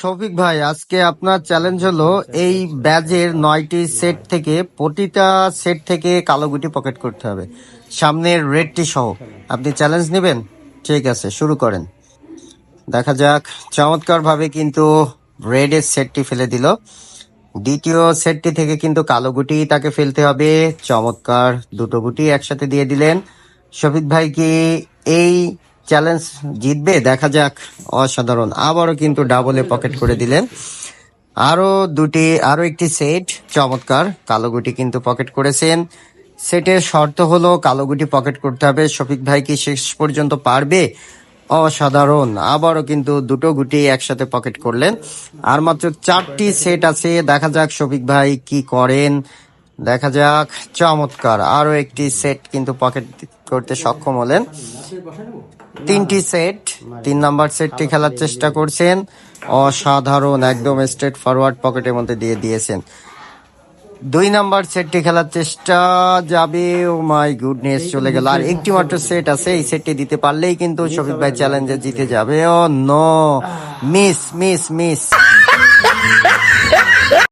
শফিক ভাই, আজকে আপনার চ্যালেঞ্জ হলো এই ব্যাজের 9টি সেট থেকে প্রতিটা সেট থেকে কালো গুটি পকেট করতে হবে, সামনের রেডটি সহ। আপনি চ্যালেঞ্জ নেবেন? ঠিক আছে, শুরু করেন। দেখা যাক। চমৎকার ভাবে কিন্তু রেডের সেটটি ফেলে দিল। দ্বিতীয় সেটটি থেকে কিন্তু কালো গুটি তাকে ফেলতে হবে। চমৎকার, দুটো গুটি একসাথে দিয়ে দিলেন। শফিক ভাই কি এই চ্যালেঞ্জ জিতবে? দেখা যাক। অসাধারণ, আবারও কিন্তু ডাবলে পকেট করে দিলেন। আরো একটি সেট। চমৎকার, কালো গুটি কিন্তু পকেট করেছেন। সেটের শর্ত হলো কালো গুটি পকেট করতে হবে। শফিক ভাই কি শেষ পর্যন্ত পারবে? অসাধারণ, আবারও কিন্তু দুটো গুটি একসাথে পকেট করলেন। আর মাত্র 4টি সেট আছে, দেখা যাক শফিক ভাই কি করেন। দেখা যাক। চমৎকার, আরো একটি সেট কিন্তু পকেট করতে সক্ষম হলেন। 3টি সেট, 3 নাম্বার সেটটি খেলার চেষ্টা করছেন। অসাধারণ, একদম স্ট্রেট ফরওয়ার্ড পকেটের মধ্যে দিয়ে দিয়েছেন। 2 নাম্বার সেটটি খেলার চেষ্টা যাবে। ও মাই গুডনেস, চলে গেল। আর একটি মাত্র সেট আছে, এই সেটটি দিতে পারলেই কিন্তু শফিক ভাই চ্যালেঞ্জে জিতে যাবে। ও নো, মিস মিস মিস।